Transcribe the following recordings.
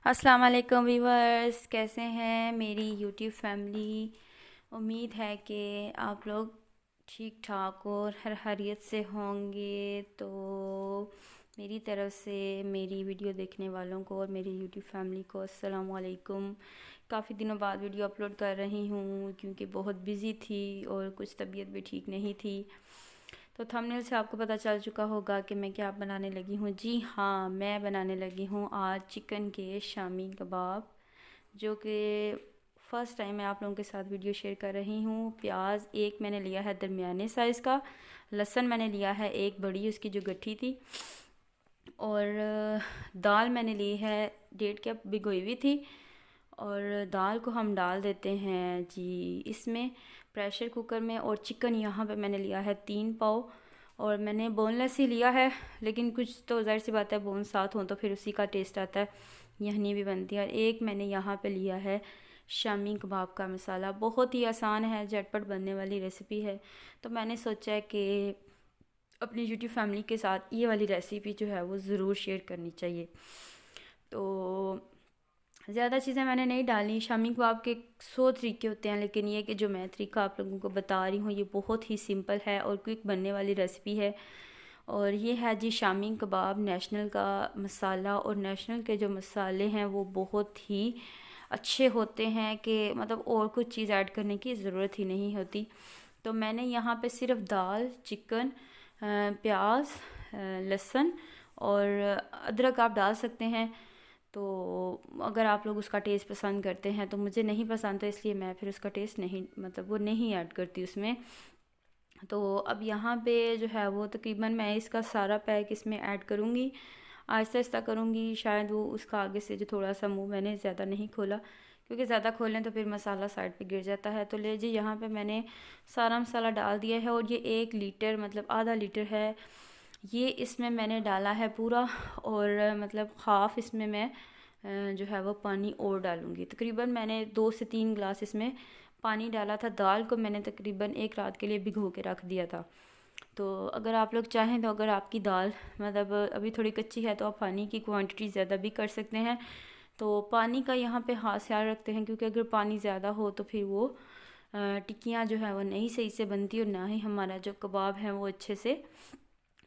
अस्सलाम वालेकुम वीवर्स, कैसे हैं मेरी यूट्यूब फैमिली। उम्मीद है कि आप लोग ठीक ठाक और हर खैरियत से होंगे। तो मेरी तरफ़ से मेरी वीडियो देखने वालों को और मेरी यूट्यूब फैमिली को अस्सलाम वालेकुम। काफ़ी दिनों बाद वीडियो अपलोड कर रही हूँ क्योंकि बहुत बिज़ी थी और कुछ तबीयत भी ठीक नहीं थी। तो थंबनेल से आपको पता चल चुका होगा कि मैं क्या बनाने लगी हूँ। जी हाँ, मैं बनाने लगी हूँ आज चिकन के शामी कबाब, जो कि फ़र्स्ट टाइम मैं आप लोगों के साथ वीडियो शेयर कर रही हूँ। प्याज एक मैंने लिया है दरमियाने साइज़ का, लहसुन मैंने लिया है एक बड़ी, उसकी जो गट्ठी थी, और दाल मैंने ली है 1.5 कप भिगोई हुई थी। और दाल को हम डाल देते हैं जी इसमें प्रेशर कुकर में। और चिकन यहाँ पे मैंने लिया है 3 पाव, और मैंने बोनलेस ही लिया है, लेकिन कुछ तो ज़ाहिर सी बात है बोन साथ हों तो फिर उसी का टेस्ट आता है, यहनी भी बनती है। और एक मैंने यहाँ पे लिया है शामी कबाब का मसाला। बहुत ही आसान है, झटपट बनने वाली रेसिपी है। तो मैंने सोचा है कि अपनी यूट्यूब फैमिली के साथ ये वाली रेसिपी जो है वो ज़रूर शेयर करनी चाहिए। तो ज़्यादा चीज़ें मैंने नहीं डाली। शामी कबाब के 100 तरीके होते हैं, लेकिन ये कि जो मैं तरीका आप लोगों को बता रही हूँ ये बहुत ही सिंपल है और क्विक बनने वाली रेसिपी है। और ये है जी शामी कबाब नेशनल का मसाला। और नेशनल के जो मसाले हैं वो बहुत ही अच्छे होते हैं कि मतलब और कुछ चीज़ ऐड करने की ज़रूरत ही नहीं होती। तो मैंने यहाँ पे सिर्फ दाल, चिकन, प्याज, लहसुन और अदरक आप डाल सकते हैं। तो अगर आप लोग उसका टेस्ट पसंद करते हैं, तो मुझे नहीं पसंद, तो इसलिए मैं फिर उसका टेस्ट नहीं मतलब वो नहीं ऐड करती उसमें। तो अब यहाँ पे जो है वो तकरीबन मैं इसका सारा पैक इसमें ऐड करूँगी, आहिस्ता आहिस्ता करूँगी। शायद वो उसका आगे से जो थोड़ा सा मुंह मैंने ज़्यादा नहीं खोला, क्योंकि ज़्यादा खोलें तो फिर मसाला साइड पे गिर जाता है। तो ले जी यहाँ पे मैंने सारा मसाला डाल दिया है। और ये 1 लीटर मतलब आधा लीटर है, ये इसमें मैंने डाला है पूरा। और मतलब हाफ़ इसमें मैं जो है वो पानी और डालूँगी। तकरीबन मैंने 2 से 3 गिलास इसमें पानी डाला था। दाल को मैंने तकरीबन 1 रात के लिए भिगो के रख दिया था। तो अगर आप लोग चाहें तो अगर आपकी दाल मतलब अभी थोड़ी कच्ची है तो आप पानी की क्वांटिटी ज़्यादा भी कर सकते हैं। तो पानी का यहाँ पे ख़ास ख्याल रखते हैं, क्योंकि अगर पानी ज़्यादा हो तो फिर वो टिक्कियाँ जो है वो नहीं सही से बनती और ना ही हमारा जो कबाब है वो अच्छे से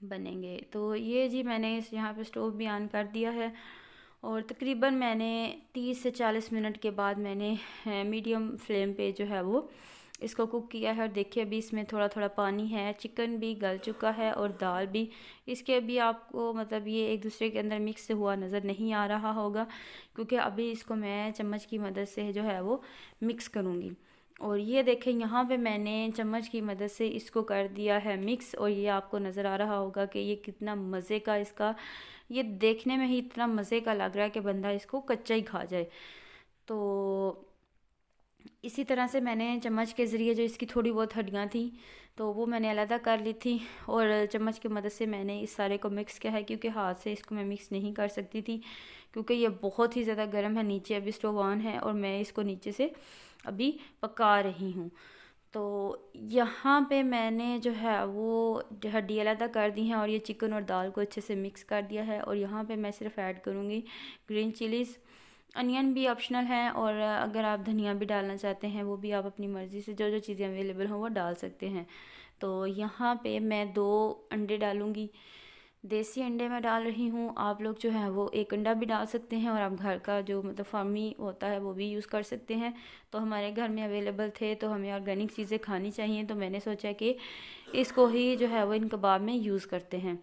बनेंगे। तो ये जी मैंने इस यहाँ पे स्टोव भी ऑन कर दिया है। और तकरीबन मैंने 30 से 40 मिनट के बाद मैंने मीडियम फ्लेम पे जो है वो इसको कुक किया है। और देखिए अभी इसमें थोड़ा थोड़ा पानी है, चिकन भी गल चुका है और दाल भी। इसके अभी आपको मतलब ये एक दूसरे के अंदर मिक्स हुआ नज़र नहीं आ रहा होगा, क्योंकि अभी इसको मैं चम्मच की मदद से जो है वो मिक्स करूँगी। और ये देखें यहाँ पे मैंने चम्मच की मदद से इसको कर दिया है मिक्स। और ये आपको नज़र आ रहा होगा कि ये कितना मज़े का इसका, ये देखने में ही इतना मज़े का लग रहा है कि बंदा इसको कच्चा ही खा जाए। तो इसी तरह से मैंने चम्मच के ज़रिए जो इसकी थोड़ी बहुत हड्डियाँ थी तो वो मैंने अलग कर ली थी, और चम्मच की मदद से मैंने इस सारे को मिक्स किया है, क्योंकि हाथ से इसको मैं मिक्स नहीं कर सकती थी, क्योंकि ये बहुत ही ज़्यादा गर्म है। नीचे अभी स्टोव ऑन है और मैं इसको नीचे से अभी पका रही हूँ। तो यहाँ पे मैंने जो है वो हड्डी अलग कर दी हैं और ये चिकन और दाल को अच्छे से मिक्स कर दिया है। और यहाँ पे मैं सिर्फ ऐड करूँगी ग्रीन चिलीज़। अनियन भी ऑप्शनल है, और अगर आप धनिया भी डालना चाहते हैं वो भी आप अपनी मर्ज़ी से जो जो चीज़ें अवेलेबल हों वो डाल सकते हैं। तो यहाँ पे मैं 2 अंडे डालूँगी। देसी अंडे मैं डाल रही हूँ। आप लोग जो है वो 1 अंडा भी डाल सकते हैं, और आप घर का जो मतलब फार्मी होता है वो भी यूज़ कर सकते हैं। तो हमारे घर में अवेलेबल थे, तो हमें ऑर्गेनिक चीज़ें खानी चाहिए, तो मैंने सोचा कि इसको ही जो है वो इन कबाब में यूज़ करते हैं।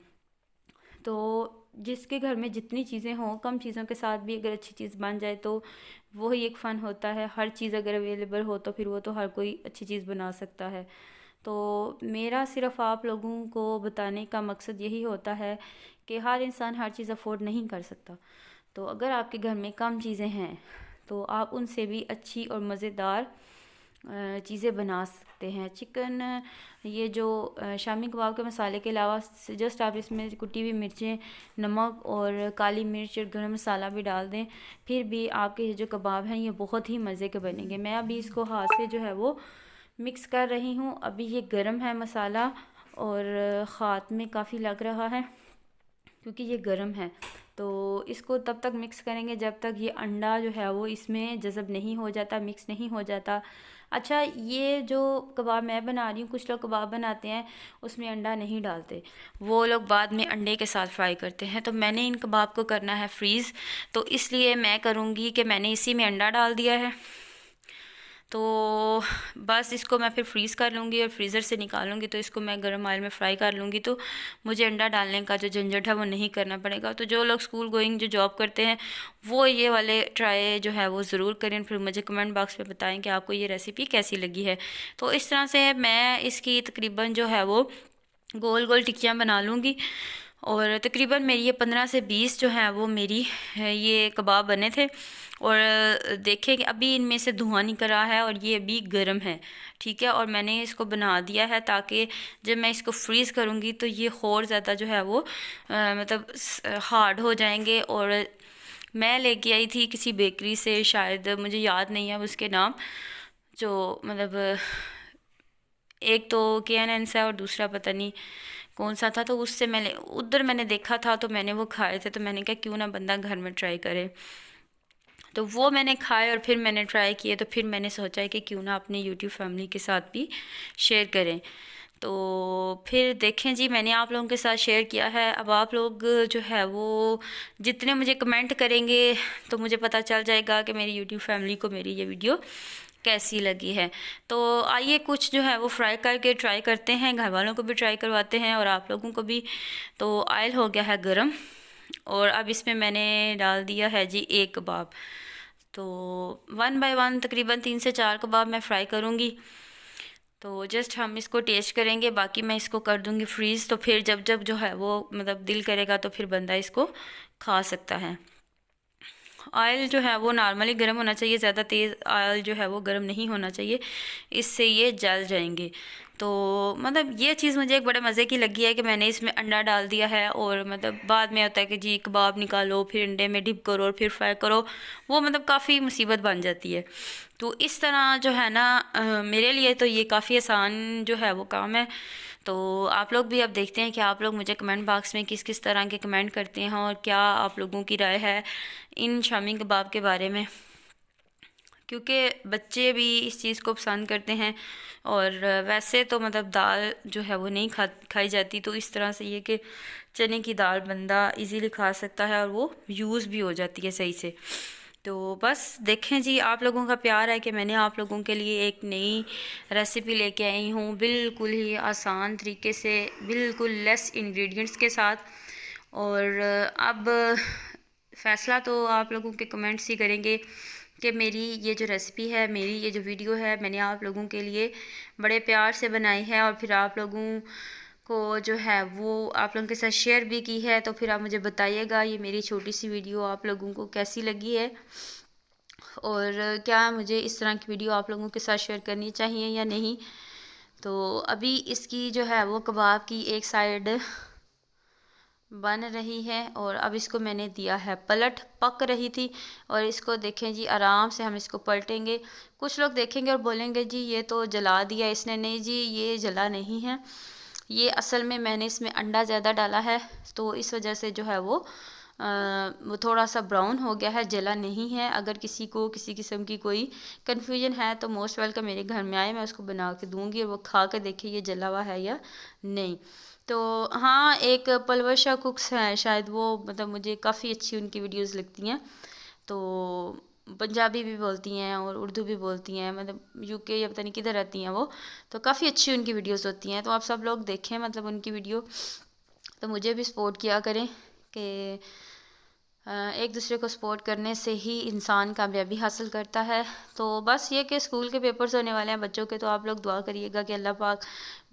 तो जिसके घर में जितनी चीज़ें हों, कम चीज़ों के साथ भी अगर अच्छी चीज़ बन जाए तो वो ही एक फ़न होता है। हर चीज़ अगर अवेलेबल हो तो फिर वो तो हर कोई अच्छी चीज़ बना सकता है। तो मेरा सिर्फ आप लोगों को बताने का मकसद यही होता है कि हर इंसान हर चीज़ अफोर्ड नहीं कर सकता। तो अगर आपके घर में कम चीज़ें हैं तो आप उनसे भी अच्छी और मज़ेदार चीज़ें बना सकते हैं। चिकन ये जो शामी कबाब के मसाले के अलावा जस्ट आप इसमें कुटी हुई मिर्चें, नमक और काली मिर्च और गरम मसाला भी डाल दें, फिर भी आपके ये जो कबाब हैं ये बहुत ही मज़े के बनेंगे। मैं अभी इसको हाथ से जो है वो मिक्स कर रही हूँ। अभी ये गरम है मसाला और हाथ में काफ़ी लग रहा है क्योंकि ये गरम है। तो इसको तब तक मिक्स करेंगे जब तक ये अंडा जो है वो इसमें जज़ब नहीं हो जाता, मिक्स नहीं हो जाता। अच्छा, ये जो कबाब मैं बना रही हूँ, कुछ लोग कबाब बनाते हैं उसमें अंडा नहीं डालते, वो लोग बाद में अंडे के साथ फ्राई करते हैं। तो मैंने इन कबाब को करना है फ्रीज़, तो इसलिए मैं करूँगी कि मैंने इसी में अंडा डाल दिया है। तो बस इसको मैं फिर फ्रीज़ कर लूँगी और फ्रीज़र से निकालूंगी, तो इसको मैं गर्म ऑयल में फ्राई कर लूँगी, तो मुझे अंडा डालने का जो झंझट है वो नहीं करना पड़ेगा। तो जो लोग स्कूल गोइंग जो जॉब करते हैं वो ये वाले ट्राई जो है वो ज़रूर करें, फिर मुझे कमेंट बॉक्स में बताएं कि आपको ये रेसिपी कैसी लगी है। तो इस तरह से मैं इसकी तकरीबन जो है वो गोल गोल टिक्कियाँ बना लूँगी, और तकरीबन मेरी ये 15 से 20 जो है वो मेरी ये कबाब बने थे। और देखें कि अभी इनमें से धुआं निकल रहा है और ये अभी गर्म है, ठीक है। और मैंने इसको बना दिया है ताकि जब मैं इसको फ्रीज़ करूँगी तो ये और ज़्यादा जो है वो मतलब हार्ड हो जाएंगे। और मैं लेके आई थी किसी बेकरी से, शायद मुझे याद नहीं है उसके नाम, जो मतलब एक तो KNN से और दूसरा पता नहीं कौन सा था, तो उससे मैंने देखा था, तो मैंने वो खाए थे, तो मैंने कहा क्यों ना बंदा घर में ट्राई करे। तो वो मैंने खाए और फिर मैंने ट्राई किए, तो फिर मैंने सोचा है कि क्यों ना अपने यूट्यूब फैमिली के साथ भी शेयर करें। तो फिर देखें जी, मैंने आप लोगों के साथ शेयर किया है। अब आप लोग जो है वो जितने मुझे कमेंट करेंगे तो मुझे पता चल जाएगा कि मेरी यूट्यूब फैमिली को मेरी ये वीडियो कैसी लगी है। तो आइए कुछ जो है वो फ्राई करके ट्राई करते हैं, घर वालों को भी ट्राई करवाते हैं और आप लोगों को भी। तो ऑयल हो गया है गरम और अब इसमें मैंने डाल दिया है जी एक कबाब। तो 1 बाय 1 तकरीबन 3 से 4 कबाब मैं फ्राई करूँगी। तो जस्ट हम इसको टेस्ट करेंगे, बाकी मैं इसको कर दूँगी फ्रीज़, तो फिर जब जब जो है वो मतलब दिल करेगा तो फिर बंदा इसको खा सकता है। ऑयल जो है वो नॉर्मली गर्म होना चाहिए, ज़्यादा तेज़ ऑयल जो है वो गर्म नहीं होना चाहिए, इससे ये जल जाएंगे। तो मतलब ये चीज़ मुझे एक बड़े मज़े की लगी है कि मैंने इसमें अंडा डाल दिया है, और मतलब बाद में होता है कि जी कबाब निकालो फिर अंडे में डिप करो और फिर फ्राई करो, वो मतलब काफ़ी मुसीबत बन जाती है। तो इस तरह जो है ना मेरे लिए तो ये काफ़ी आसान जो है वो काम है। तो आप लोग भी अब देखते हैं कि आप लोग मुझे कमेंट बॉक्स में किस किस तरह के कमेंट करते हैं और क्या आप लोगों की राय है इन शामी कबाब के बारे में, क्योंकि बच्चे भी इस चीज़ को पसंद करते हैं। और वैसे तो मतलब दाल जो है वो नहीं खाई जाती, तो इस तरह से ये कि चने की दाल बंदा इजीली खा सकता है और वो यूज़ भी हो जाती है सही से। तो बस देखें जी, आप लोगों का प्यार है कि मैंने आप लोगों के लिए एक नई रेसिपी लेके आई हूँ, बिल्कुल ही आसान तरीके से, बिल्कुल लेस इंग्रेडिएंट्स के साथ। और अब फ़ैसला तो आप लोगों के कमेंट्स ही करेंगे कि मेरी ये जो रेसिपी है, मेरी ये जो वीडियो है, मैंने आप लोगों के लिए बड़े प्यार से बनाई है और फिर आप लोगों को जो है वो आप लोगों के साथ शेयर भी की है। तो फिर आप मुझे बताइएगा ये मेरी छोटी सी वीडियो आप लोगों को कैसी लगी है, और क्या मुझे इस तरह की वीडियो आप लोगों के साथ शेयर करनी चाहिए या नहीं। तो अभी इसकी जो है वो कबाब की एक साइड बन रही है और अब इसको मैंने दिया है पलट, पक रही थी। और इसको देखें जी, आराम से हम इसको पलटेंगे। कुछ लोग देखेंगे और बोलेंगे जी ये तो जला दिया इसने, नहीं जी ये जला नहीं है, ये असल में मैंने इसमें अंडा ज़्यादा डाला है, तो इस वजह से जो है वो थोड़ा सा ब्राउन हो गया है, जला नहीं है। अगर किसी को किसी किस्म की कोई कन्फ्यूजन है तो मोस्ट वेलकम मेरे घर में आए, मैं उसको बना के दूँगी और वो खा के देखे ये जला हुआ है या नहीं। तो हाँ, एक पलवशा कुक्स हैं शायद, वो मतलब मुझे काफ़ी अच्छी उनकी वीडियोस लगती हैं। तो पंजाबी भी बोलती हैं और उर्दू भी बोलती हैं, मतलब UK या पता नहीं किधर रहती हैं वो, तो काफ़ी अच्छी उनकी वीडियोस होती हैं। तो आप सब लोग देखें मतलब उनकी वीडियो, तो मुझे भी सपोर्ट किया करें कि एक दूसरे को सपोर्ट करने से ही इंसान कामयाबी हासिल करता है। तो बस ये कि स्कूल के पेपर्स होने वाले हैं बच्चों के, तो आप लोग दुआ करिएगा कि अल्लाह पाक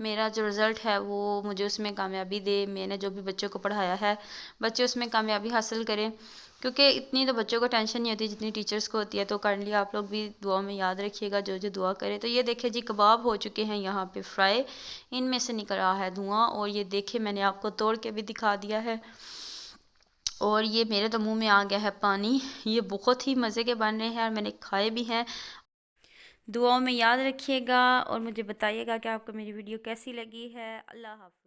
मेरा जो रिज़ल्ट है वो मुझे उसमें कामयाबी दे। मैंने जो भी बच्चों को पढ़ाया है बच्चे उसमें कामयाबी हासिल करें, क्योंकि इतनी तो बच्चों को टेंशन नहीं होती जितनी टीचर्स को होती है। तो काइंडली आप लोग भी दुआ में याद रखिएगा जो जो दुआ करे। तो ये देखें जी, कबाब हो चुके हैं यहाँ पे फ्राई, इनमें से निकल रहा है धुआं, और ये देखें मैंने आपको तोड़ के भी दिखा दिया है। और ये मेरे तो मुंह में आ गया है पानी, ये बहुत ही मज़े के बन रहे हैं और मैंने खाए भी हैं। दुआओं में याद रखिएगा और मुझे बताइएगा कि आपको मेरी वीडियो कैसी लगी है। अल्लाह हाफ़िज़।